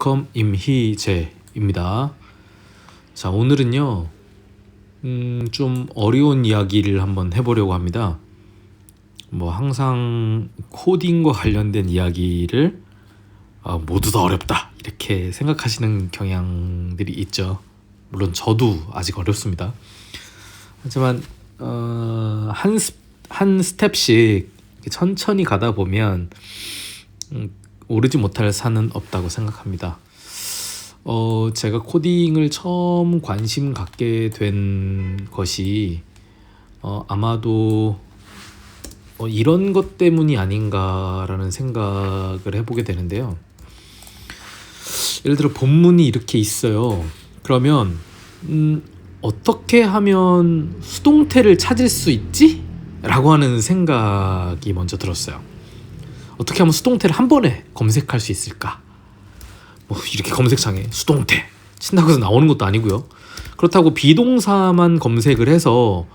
웰컴 임희재입니다. 자, 오늘은요 좀 어려운 이야기를 한번 해보려고 합니다. 항상 코딩과 관련된 이야기를 모두 다 어렵다 이렇게 생각하시는 경향들이 있죠. 물론 저도 아직 어렵습니다. 하지만 한 스텝씩 천천히 가다 보면 오르지 못할 산은 없다고 생각합니다. 제가 코딩을 처음 관심 갖게 된 것이 아마도 이런 것 때문이 아닌가라는 생각을 해보게 되는데요. 예를 들어 본문이 이렇게 있어요. 그러면 어떻게 하면 수동태를 찾을 수 있지? 라고 하는 생각이 먼저 들었어요. 어떻게 하면 수동태를 한 번에 검색할 수 있을까? 이렇게 검색창에 수동태 친다고 해서 나오는 것도 아니고요. 그렇다고 비동사만 검색을 해서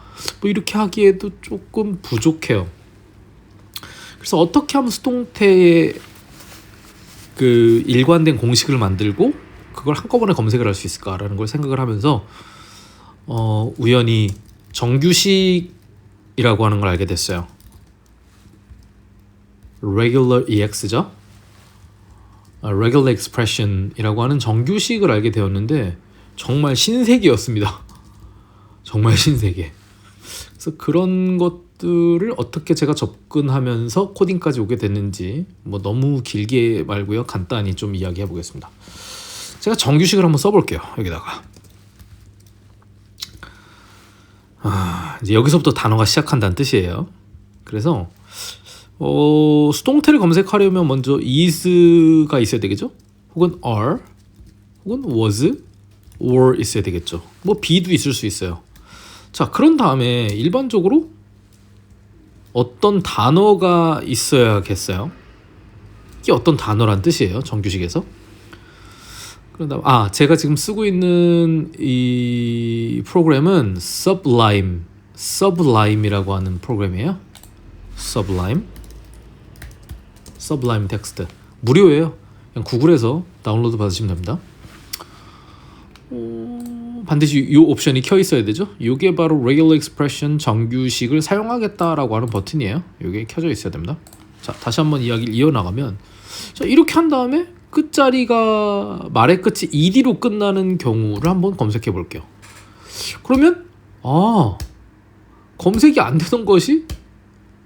이렇게 하기에도 조금 부족해요. 그래서 어떻게 하면 수동태의 그 일관된 공식을 만들고 그걸 한꺼번에 검색을 할 수 있을까라는 걸 생각을 하면서 우연히 정규식이라고 하는 걸 알게 됐어요. regular ex죠. regular expression이라고 하는 정규식을 알게 되었는데 정말 신세계였습니다. 정말 신세계. 그래서 그런 것들을 어떻게 제가 접근하면서 코딩까지 오게 됐는지 너무 길게 말고요. 간단히 좀 이야기해 보겠습니다. 제가 정규식을 한번 써볼게요. 여기다가 이제 여기서부터 단어가 시작한다는 뜻이에요. 그래서 수동태를 검색하려면 먼저 is가 있어야 되겠죠? 혹은 are, 혹은 was, or 있어야 되겠죠. be도 있을 수 있어요. 자, 그런 다음에 일반적으로 어떤 단어가 있어야겠어요. 이게 어떤 단어란 뜻이에요, 정규식에서. 그런 다음 제가 지금 쓰고 있는 이 프로그램은 Sublime이라고 하는 프로그램이에요. Sublime 텍스트 무료예요. 그냥 구글에서 다운로드 받으시면 됩니다. 반드시 이 옵션이 켜 있어야 되죠. 이게 바로 regular expression 정규식을 사용하겠다라고 하는 버튼이에요. 이게 켜져 있어야 됩니다. 자, 다시 한번 이야기를 이어나가면, 자, 이렇게 한 다음에 끝자리가 말의 끝이 ed로 끝나는 경우를 한번 검색해 볼게요. 그러면 검색이 안 되던 것이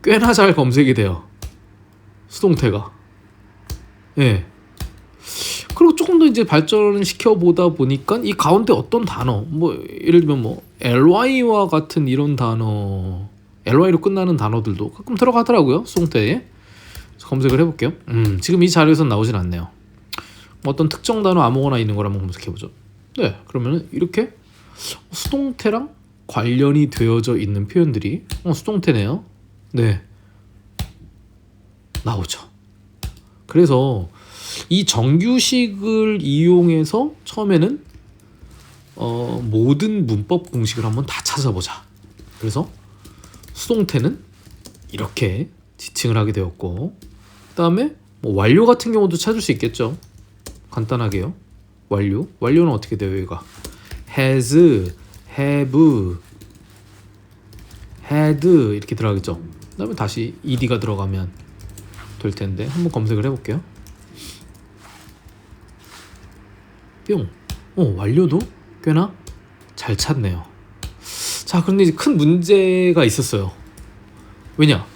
꽤나 잘 검색이 돼요. 수동태가. 예. 그리고 조금 더 이제 발전을 시켜보다 보니까 이 가운데 어떤 단어, 예를 들면 ly와 같은 이런 단어, ly로 끝나는 단어들도 가끔 들어가더라고요. 수동태에. 검색을 해볼게요. 지금 이 자료에서 나오진 않네요. 어떤 특정 단어 아무거나 있는 걸 한번 검색해보죠. 네. 그러면 이렇게 수동태랑 관련이 되어져 있는 표현들이 수동태네요. 네. 나오죠. 그래서 이 정규식을 이용해서 처음에는 모든 문법 공식을 한번 다 찾아보자. 그래서 수동태는 이렇게 지칭을 하게 되었고, 그 다음에 완료 같은 경우도 찾을 수 있겠죠. 간단하게요. 완료는 어떻게 돼요? 여기가 has, have, had 이렇게 들어가겠죠. 그 다음에 다시 ed가 들어가면 될 텐데 한번 검색을 해볼게요. 뿅. 완료도 꽤나 잘 찾네요. 자, 그런데 이제 큰 문제가 있었어요. 왜냐?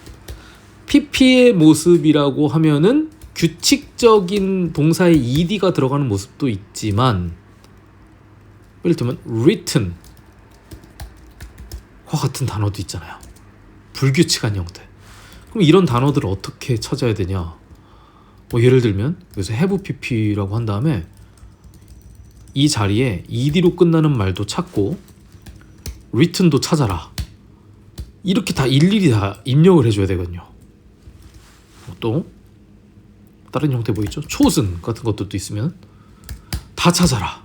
PP의 모습이라고 하면은 규칙적인 동사에 ed가 들어가는 모습도 있지만, 예를 들면 written과 같은 단어도 있잖아요. 불규칙한 형태. 그럼 이런 단어들을 어떻게 찾아야 되냐? 예를 들면 여기서 have pp라고 한 다음에 이 자리에 ed로 끝나는 말도 찾고 written도 찾아라. 이렇게 다 일일이 다 입력을 해줘야 되거든요. 또 다른 형태 있죠? chosen 같은 것들도 있으면 다 찾아라.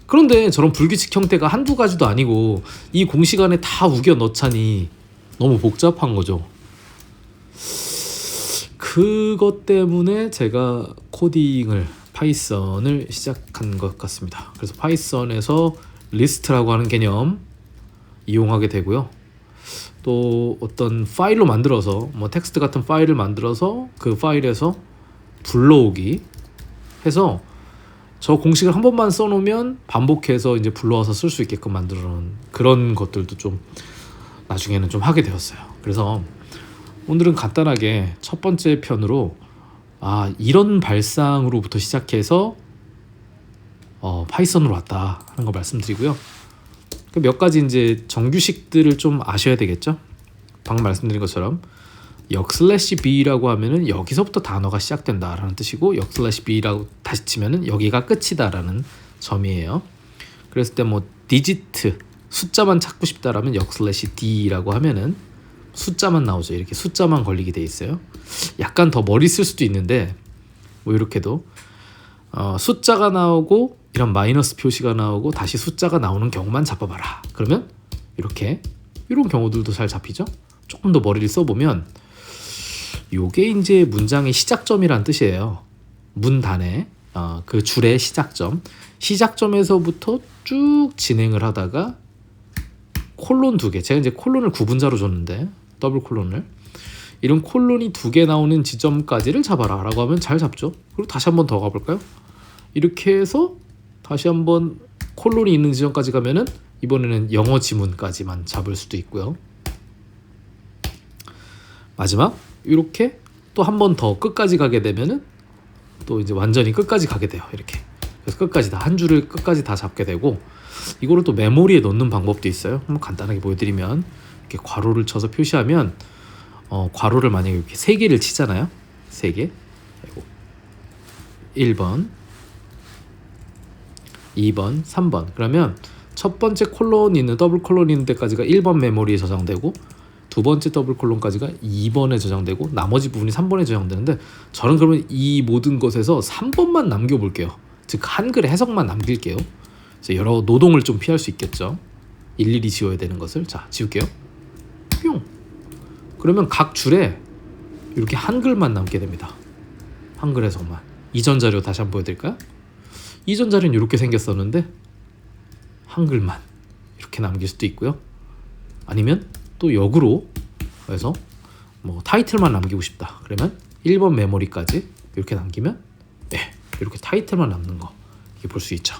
그런데 저런 불규칙 형태가 한두 가지도 아니고 이 공식 안에 다 우겨 넣자니 너무 복잡한 거죠. 그것 때문에 제가 코딩을 파이썬을 시작한 것 같습니다. 그래서 파이썬에서 리스트라고 하는 개념 이용하게 되고요. 또 어떤 파일로 만들어서 뭐 텍스트 같은 파일을 만들어서 그 파일에서 불러오기 해서 저 공식을 한 번만 써놓으면 반복해서 이제 불러와서 쓸 수 있게끔 만들어놓은 그런 것들도 좀 나중에는 좀 하게 되었어요. 그래서 오늘은 간단하게 첫 번째 편으로 이런 발상으로부터 시작해서 파이썬으로 왔다 하는 거 말씀드리고요. 몇 가지 이제 정규식들을 좀 아셔야 되겠죠. 방금 말씀드린 것처럼 역/b라고 하면은 여기서부터 단어가 시작된다라는 뜻이고 역/b라고 다시 치면은 여기가 끝이다라는 점이에요. 그랬을 때 뭐 디지트 숫자만 찾고 싶다라면 역/d라고 하면은 숫자만 나오죠. 이렇게 숫자만 걸리게 돼 있어요. 약간 더 머리 쓸 수도 있는데 뭐 이렇게도 숫자가 나오고 이런 마이너스 표시가 나오고 다시 숫자가 나오는 경우만 잡아봐라. 그러면 이렇게 이런 경우들도 잘 잡히죠. 조금 더 머리를 써보면 요게 이제 문장의 시작점이란 뜻이에요. 문단의 그 줄의 시작점에서부터 쭉 진행을 하다가 콜론 2개, 제가 이제 콜론을 구분자로 줬는데 더블 콜론을 이런 콜론이 2개 나오는 지점까지를 잡아라 라고 하면 잘 잡죠. 그리고 다시 한번 더 가볼까요? 이렇게 해서 다시 한번 콜론이 있는 지점까지 가면은 이번에는 영어 지문까지만 잡을 수도 있고요. 마지막 이렇게 또 한 번 더 끝까지 가게 되면은 또 이제 완전히 끝까지 가게 돼요. 이렇게 그래서 끝까지 다 한 줄을 끝까지 다 잡게 되고 이거를 또 메모리에 넣는 방법도 있어요. 한번 간단하게 보여드리면 이렇게 괄호를 쳐서 표시하면 괄호를 만약에 이렇게 3개를 치잖아요. 3개 1번 2번 3번 그러면 첫 번째 콜론 있는 더블 콜론 있는 데까지가 1번 메모리에 저장되고 두 번째 더블 콜론까지가 2번에 저장되고 나머지 부분이 3번에 저장되는데 저는 그러면 이 모든 것에서 3번만 남겨볼게요. 즉 한글 해석만 남길게요. 여러 노동을 좀 피할 수 있겠죠. 일일이 지워야 되는 것을 자 지울게요. 뿅. 그러면 각 줄에 이렇게 한글만 남게 됩니다. 한글 해석만. 이전 자료 다시 한번 보여드릴까요? 이전 자료는 이렇게 생겼었는데 한글만 이렇게 남길 수도 있고요. 아니면 또 역으로 해서 뭐 타이틀만 남기고 싶다. 그러면 1번 메모리까지 이렇게 남기면 이렇게 타이틀만 남는 거 이렇게 볼 수 있죠.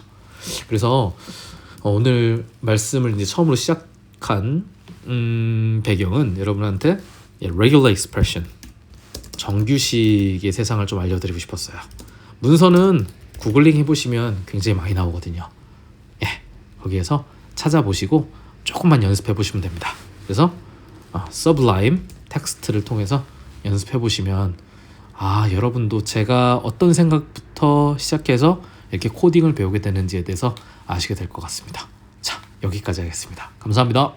그래서 오늘 말씀을 이제 처음으로 시작한 배경은 여러분한테 regular expression 정규식의 세상을 좀 알려드리고 싶었어요. 문서는 구글링 해보시면 굉장히 많이 나오거든요. 거기에서 찾아보시고 조금만 연습해 보시면 됩니다. 그래서 Sublime 텍스트를 통해서 연습해 보시면 여러분도 제가 어떤 생각부터 시작해서 이렇게 코딩을 배우게 되는지에 대해서 아시게 될 것 같습니다. 자, 여기까지 하겠습니다. 감사합니다.